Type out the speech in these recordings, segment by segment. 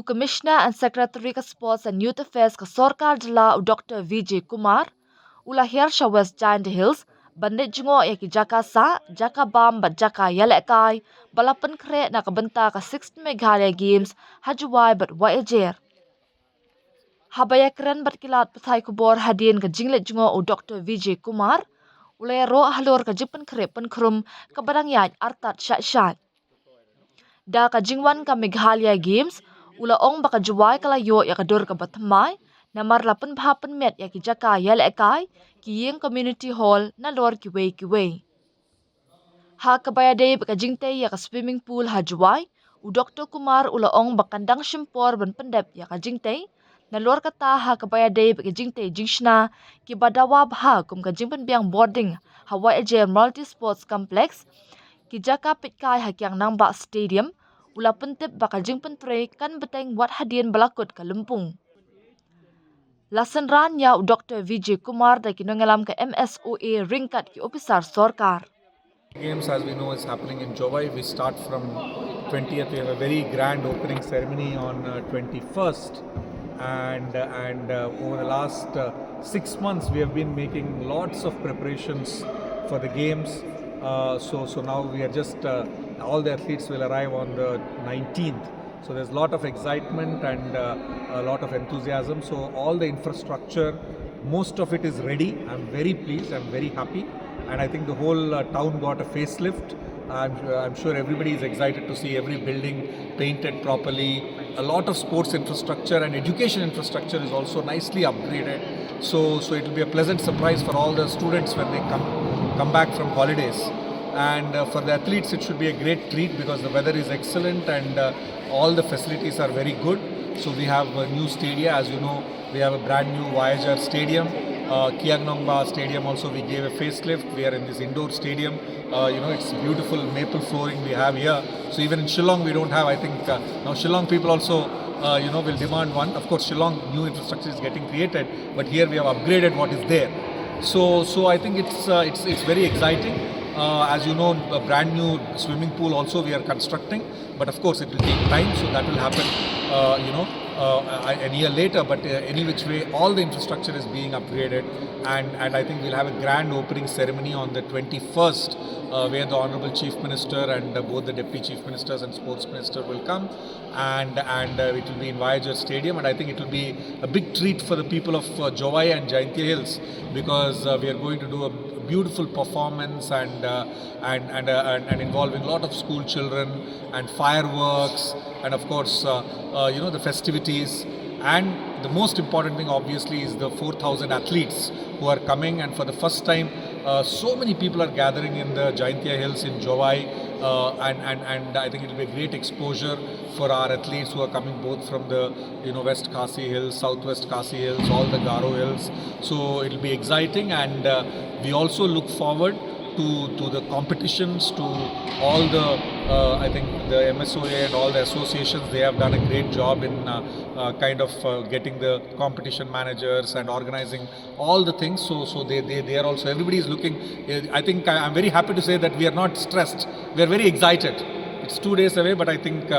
Commissioner and Secretary ka Sports and Youth Affairs ka Sorkar Jila Dr. Vijay Kumar, Hiar West Giant Hills, bandit jungo ki jaka sa, jaka bam ba jaka ialehkai, balapan kre na kabanta ka 6th Meghalaya Games, Jowai but Wahiajer. Habaya keren bat kilat pathai kubor hadin ka jinglet jungo Dr. Vijay Kumar, ro halor ka jipan kre pen krum ka badang yaj artat shat. Da ka jingwan ka Meghalaya Games, ong baka Jowai kalayo ya kadur ka batmai, na marlapan bahapan met ya ki jaka ialehkai, ki ying community hall na lor kiway. Ha kabaya day baka jingte ya ka swimming pool ha Jowai, Dr. Kumar ong bakandang shimpor ban pendep ya ka jingte, na lor kata ha kabaya day baka jingte jingshna, ki badawa ha kum ka jingpan biang boarding ha Wahiajer Multi Sports Complex, ki jaka pitkai ha kyang nangba stadium, pentip bakal jingpen tre kan beteng wat hadian balakut ka Lumpung. Lasan ran ya Dr. Vijay Kumar da kinongalam ka MSOA ringkat ki officer Sorkar. Games, as we know, is happening in Jowai. We start from 20th. We have a very grand opening ceremony on 21st, and over the last 6 months, we have been making lots of preparations for the games. So now we are just all the athletes will arrive on the 19th. So there's a lot of excitement and a lot of enthusiasm. So all the infrastructure, most of it is ready. I'm very pleased. I'm very happy. And I think the whole town got a facelift. I'm sure everybody is excited to see every building painted properly. A lot of sports infrastructure and education infrastructure is also nicely upgraded. So it will be a pleasant surprise for all the students when they come back from holidays. And for the athletes, it should be a great treat because the weather is excellent and all the facilities are very good. So we have a new stadium. As you know, we have a brand new Wahiajer stadium. Kiangnongba stadium also we gave a facelift. We are in this indoor stadium. It's beautiful maple flooring we have here. So even in Shillong we don't have. I think now Shillong people also will demand one. Of course, Shillong new infrastructure is getting created, but here we have upgraded what is there. So I think it's very exciting. As you know, a brand new swimming pool also we are constructing, but of course it will take time, so that will happen a year later. But any which way, all the infrastructure is being upgraded, and I think we'll have a grand opening ceremony on the 21st, where the Honourable Chief Minister and both the Deputy Chief Ministers and Sports Minister will come, and it will be in Wahiajer Stadium, and I think it will be a big treat for the people of Jowai and Jaintia Hills, because we are going to do a beautiful performance and involving a lot of school children and fireworks and of course the festivities, and the most important thing obviously is the 4,000 athletes who are coming, and for the first time so many people are gathering in the Jaintia Hills in Jowai, and I think it will be a great exposure for our athletes who are coming both from the West Khasi Hills, Southwest Khasi Hills, all the Garo Hills. So it will be exciting, and we also look forward to the competitions, to all the I think the MSOA and all the associations, they have done a great job in getting the competition managers and organizing all the things. So they are also, everybody is looking. I think I'm very happy to say that we are not stressed. We are very excited. It's 2 days away, but I think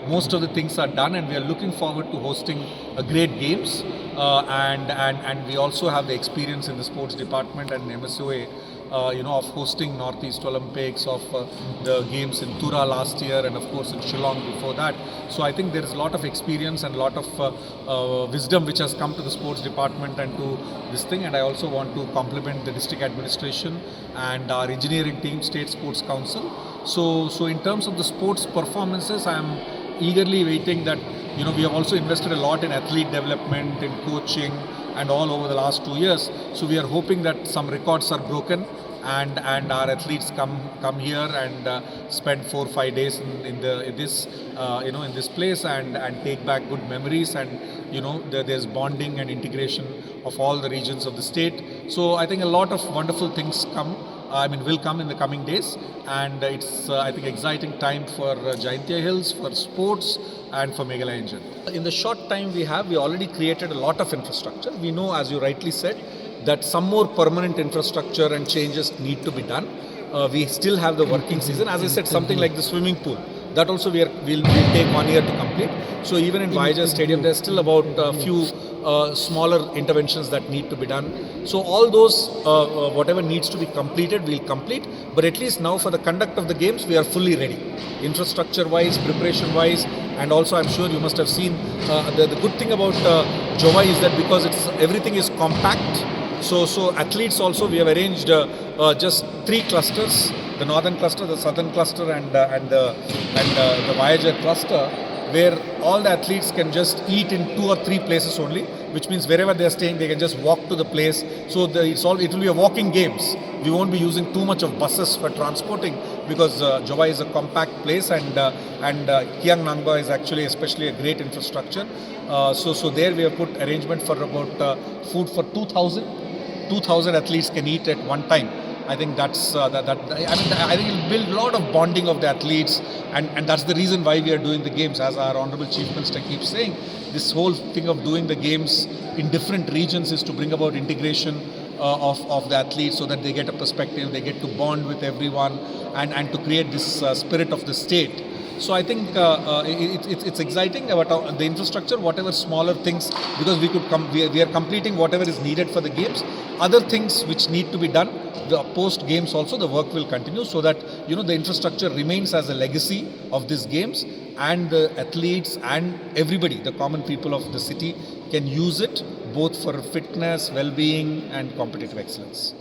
most of the things are done, and we are looking forward to hosting a great games. And we also have the experience in the sports department and MSOA, of hosting Northeast Olympics, of the games in Tura last year, and of course in Shillong before that. So I think there is a lot of experience and a lot of wisdom which has come to the sports department and to this thing. And I also want to compliment the district administration and our engineering team, State Sports Council. So in terms of the sports performances, I am eagerly waiting that we have also invested a lot in athlete development, in coaching, and all over the last 2 years. So we are hoping that some records are broken, and our athletes come here and spend 4 or 5 days in this place and take back good memories, and there's bonding and integration of all the regions of the state. So I think a lot of wonderful things will come in the coming days, and it's I think exciting time for Jaintia Hills, for sports, and for Meghalaya in general. In the short time we already created a lot of infrastructure. We know, as you rightly said, that some more permanent infrastructure and changes need to be done. We still have the working season. As I said, something like the swimming pool. That also we'll take 1 year to complete. So even in Wahiajer Stadium, there's still about a few smaller interventions that need to be done. So all those, whatever needs to be completed, we'll complete. But at least now for the conduct of the games, we are fully ready. Infrastructure-wise, preparation-wise, and also I'm sure you must have seen the good thing about Jowai is that because everything is compact. So athletes also, we have arranged just 3 clusters: the northern cluster, the southern cluster, and the Wahiajer cluster, where all the athletes can just eat in 2 or 3 places only, which means wherever they are staying, they can just walk to the place. So it will be a walking games. We won't be using too much of buses for transporting because Jowai is a compact place, and Kiang Nangba is actually especially a great infrastructure. So there we have put arrangement for about food for 2,000 athletes can eat at one time. I think that's I think it'll build a lot of bonding of the athletes, and that's the reason why we are doing the games. As our Honorable Chief Minister keeps saying, this whole thing of doing the games in different regions is to bring about integration of the athletes, so that they get a perspective, they get to bond with everyone, and to create this spirit of the state. So I think it's exciting about the infrastructure, whatever smaller things, because we are completing whatever is needed for the games. Other things which need to be done, the post games also, the work will continue, so that the infrastructure remains as a legacy of these games, and the athletes and everybody, the common people of the city, can use it both for fitness, well-being, and competitive excellence.